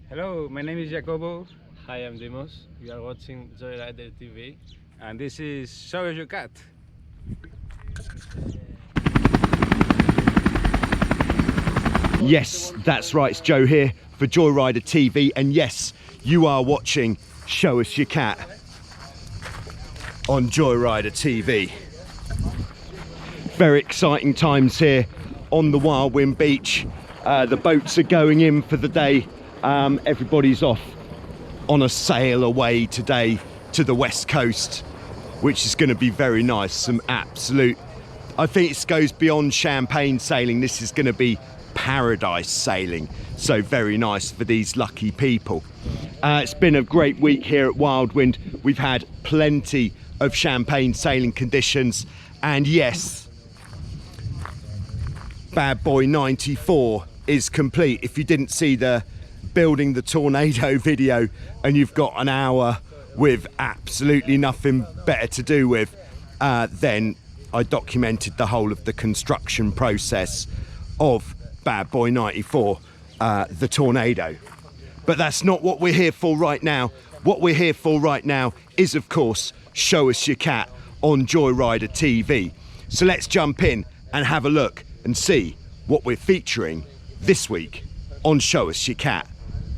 Hello, my name is Jacobo. Hi, I'm Dimos. You are watching Joyrider TV. And this is Show Us Your Cat. Yes, that's right, it's Joe here for Joyrider TV, and yes, you are watching Show Us Your Cat on Joyrider TV. Very exciting times here on the Wild Wind Beach. The boats are going in for the day. Everybody's off on a sail away today to the west coast, which is going to be very nice. Some absolute, I think it goes beyond champagne sailing. This is going to be paradise sailing, so very nice for these lucky people. It's been a great week here at Wild Wind. We've had plenty of champagne sailing conditions, and yes, Bad Boy 94 is complete. If you didn't see the building the tornado video and you've got an hour with absolutely nothing better to do with, then I documented the whole of the construction process of Bad Boy 94, the tornado. But that's not what we're here for right now. What we're here for right now is, of course, Show Us Your Cat on Joyrider TV. So let's jump in and have a look and see what we're featuring this week on Show Us Your Cat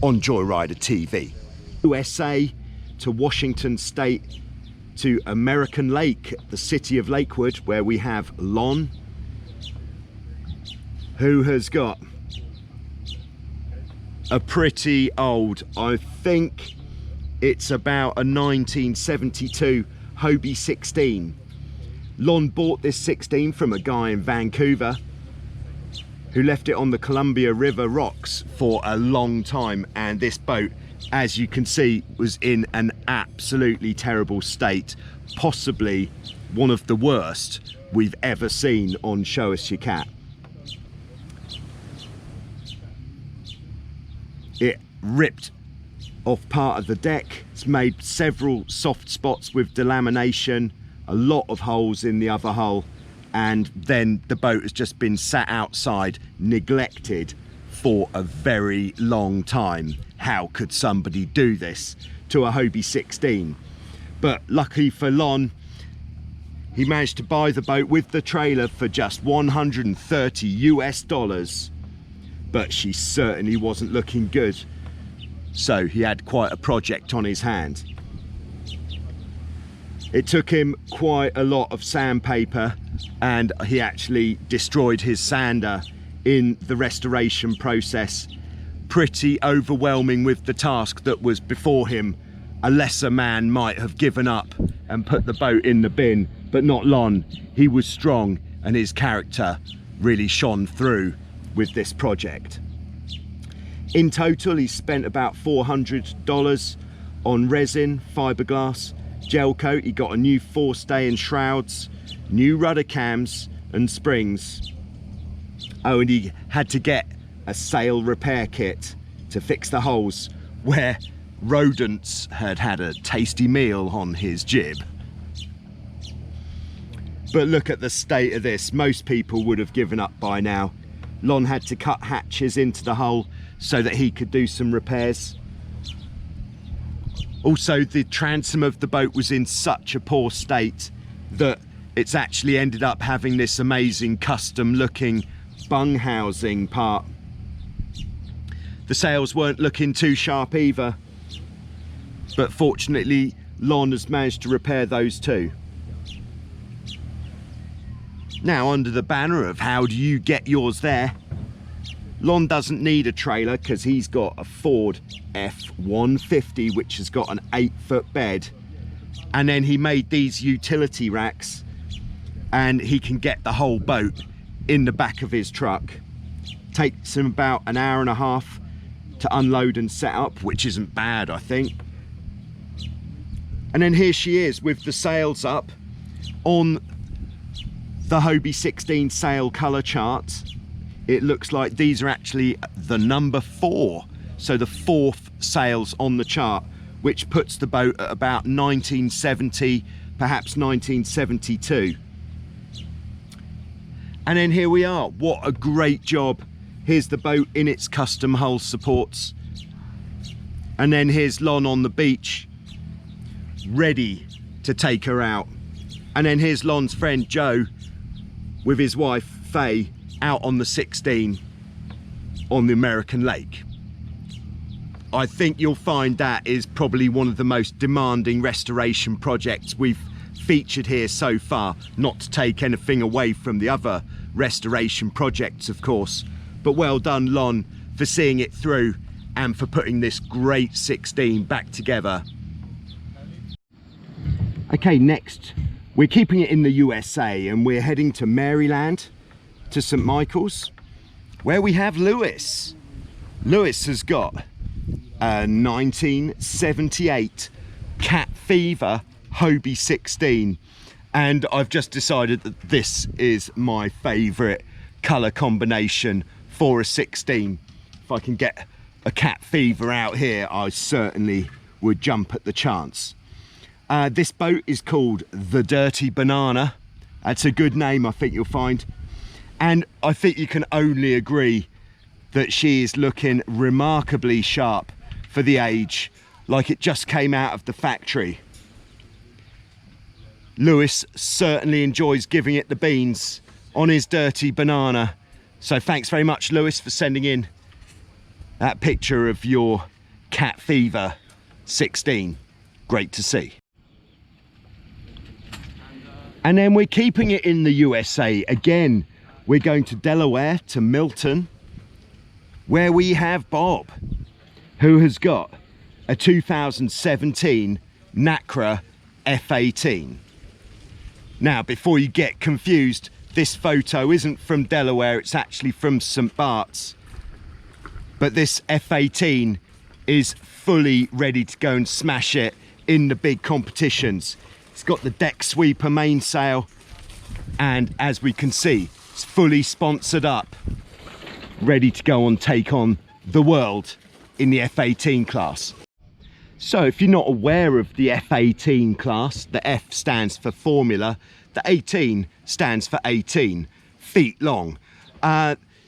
on Joyrider TV. USA to Washington State to American Lake, the city of Lakewood, where we have Lon, who has got a pretty old, I think it's about a 1972 Hobie 16. Lon bought this 16 from a guy in Vancouver who left it on the Columbia River rocks for a long time, and this boat, as you can see, was in an absolutely terrible state, possibly one of the worst we've ever seen on Show Us Your Cat. It ripped off part of the deck. It's made several soft spots with delamination, a lot of holes in the other hull, and then the boat has just been sat outside, neglected for a very long time. How could somebody do this to a Hobie 16? But lucky for Lon, he managed to buy the boat with the trailer for just $130 US. But she certainly wasn't looking good, so he had quite a project on his hand. It took him quite a lot of sandpaper, and he actually destroyed his sander in the restoration process. Pretty overwhelming with the task that was before him. A lesser man might have given up and put the boat in the bin, but not Lon. He was strong, and his character really shone through with this project. In total, he spent about $400 on resin, fiberglass, gel coat. He got a new forestay and shrouds, new rudder cams and springs. Oh, and he had to get a sail repair kit to fix the holes where rodents had had a tasty meal on his jib. But look at the state of this. Most people would have given up by now. Lon had to cut hatches into the hull so that he could do some repairs. Also, the transom of the boat was in such a poor state that it's actually ended up having this amazing custom looking bung housing part. The sails weren't looking too sharp either, but fortunately Lon has managed to repair those too. Now, under the banner of how do you get yours there, Lon doesn't need a trailer because he's got a Ford F-150 which has got an 8-foot bed, and then he made these utility racks, and he can get the whole boat in the back of his truck. Takes him about an hour and a half to unload and set up, which isn't bad, I think. And then here she is with the sails up on the Hobie 16 sail colour chart. It looks like these are actually the number 4, so the 4th sails on the chart, which puts the boat at about 1970, perhaps 1972. And then here we are. What a great job Here's the boat in its custom hull supports. And then here's Lon on the beach, ready to take her out. And then here's Lon's friend Joe with his wife Faye out on the 16 on the American lake. I think you'll find that is probably one of the most demanding restoration projects we've featured here so far, not to take anything away from the other restoration projects, of course, but well done, Lon, for seeing it through and for putting this great 16 back together. Okay, next we're keeping it in the USA and we're heading to Maryland, to St. Michael's, where we have Lewis. Lewis has got a 1978 Cat Fever Hobie 16, and I've just decided that this is my favourite colour combination for a 16. If I can get a Cat Fever out here, I certainly would jump at the chance. This boat is called the Dirty Banana. That's a good name, I think you'll find, and I think you can only agree that she is looking remarkably sharp for the age, like it just came out of the factory. Lewis certainly enjoys giving it the beans on his Dirty Banana, so thanks very much, Lewis, for sending in that picture of your Cat Fever 16. Great to see. And then we're keeping it in the USA again. We're going to Delaware, to Milton, where we have Bob, who has got a 2017 Nakra F18. Now, before you get confused, this photo isn't from Delaware, it's actually from St. Bart's. But this F18 is fully ready to go and smash it in the big competitions. It's got the deck sweeper mainsail, and as we can see, it's fully sponsored up, ready to go and take on the world in the F18 class. So if you're not aware of the F18 class, the F stands for formula, the 18 stands for 18 feet long.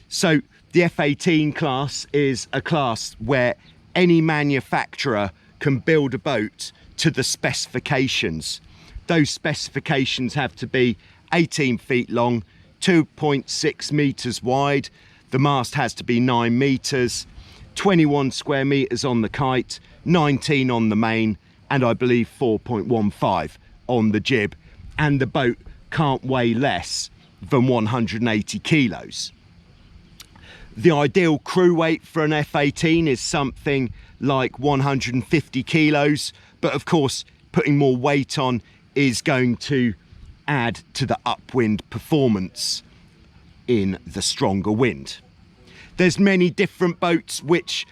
So the F18 class is a class where any manufacturer can build a boat to the specifications. Those specifications have to be 18 feet long, 2.6 meters wide, the mast has to be 9 meters, 21 square meters on the kite, 19 on the main, and I believe 4.15 on the jib, and the boat can't weigh less than 180 kilos. The ideal crew weight for an F18 is something like 150 kilos, but of course putting more weight on is going to add to the upwind performance in the stronger wind. There's many different boats which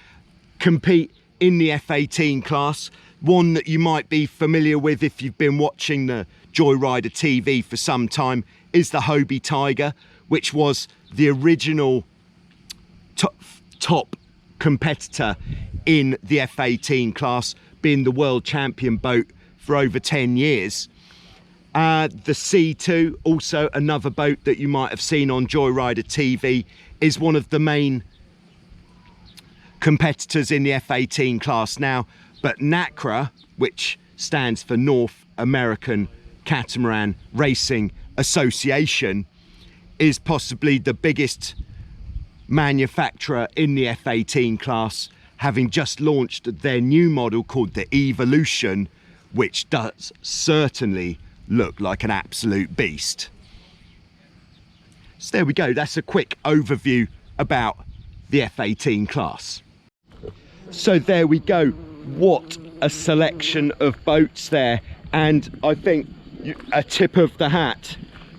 compete in the F18 class. One that you might be familiar with if you've been watching the Joyrider TV for some time is the Hobie Tiger, which was the original top competitor in the F18 class, being the world champion boat for over 10 years. The C2, also another boat that you might have seen on Joyrider TV, is one of the main competitors in the F18 class now. But Nacra, which stands for North American Catamaran Racing Association, is possibly the biggest manufacturer in the F18 class, having just launched their new model called the Evolution, which does certainly look like an absolute beast. So there we go, that's a quick overview about the F18 class. So there we go, what a selection of boats there, and I think a tip of the hat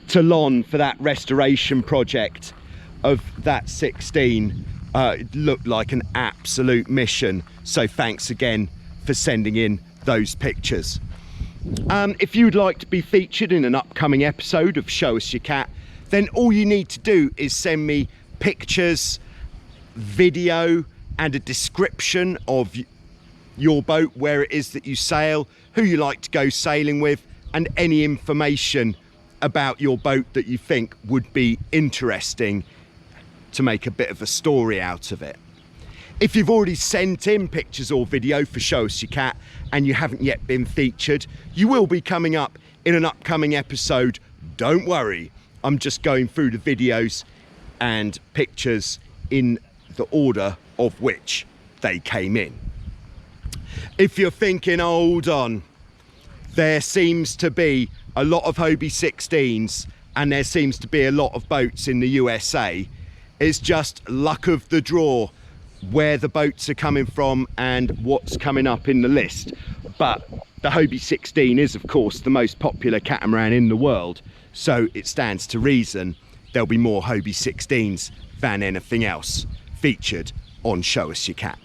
to Lon for that restoration project of that 16. It looked like an absolute mission, so thanks again for sending in those pictures. If you'd like to be featured in an upcoming episode of Show Us Your Cat, then all you need to do is send me pictures, video and a description of your boat, where it is that you sail, who you like to go sailing with, and any information about your boat that you think would be interesting to make a bit of a story out of it. If you've already sent in pictures or video for Show Us Your Cat and you haven't yet been featured, you will be coming up in an upcoming episode. Don't worry, I'm just going through the videos and pictures in the order of which they came in. If you're thinking, hold on, there seems to be a lot of Hobie 16s and there seems to be a lot of boats in the USA, it's just luck of the draw where the boats are coming from and what's coming up in the list. But the Hobie 16 is of course the most popular catamaran in the world, so it stands to reason there'll be more Hobie 16s than anything else featured on Show Us Your Cat.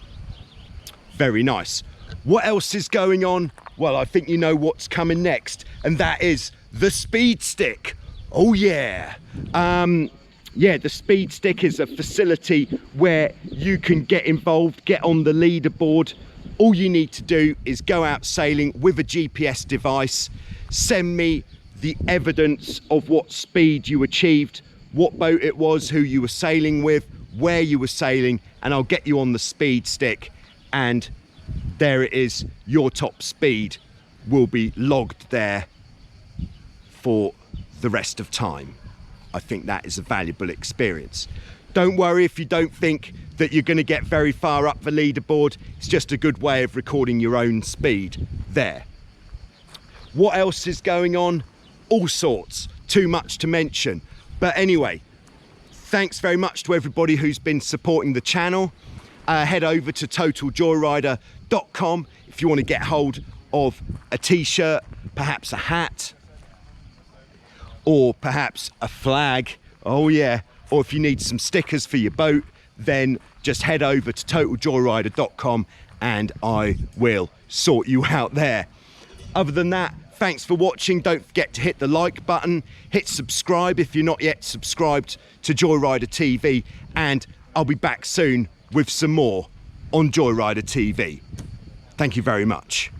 Very nice. What else is going on? Well, I think you know what's coming next, and that is the speed stick. Oh yeah. Yeah, the speed stick is a facility where you can get involved, get on the leaderboard. All you need to do is go out sailing with a GPS device, send me the evidence of what speed you achieved, what boat it was, who you were sailing with, where you were sailing, and I'll get you on the speed stick, and there it is. Your top speed will be logged there for the rest of time. I think that is a valuable experience. Don't worry if you don't think that you're going to get very far up the leaderboard. It's just a good way of recording your own speed there. What else is going on? All sorts, too much to mention. But anyway, thanks very much to everybody who's been supporting the channel. Head over to totaljoyrider.com if you want to get hold of a t-shirt, perhaps a hat, or perhaps a flag. Oh yeah. Or if you need some stickers for your boat, then just head over to totaljoyrider.com and I will sort you out there. Other than that, thanks for watching. Don't forget to hit the like button, hit subscribe if you're not yet subscribed to Joyrider TV, and I'll be back soon with some more on Joyrider TV. Thank you very much.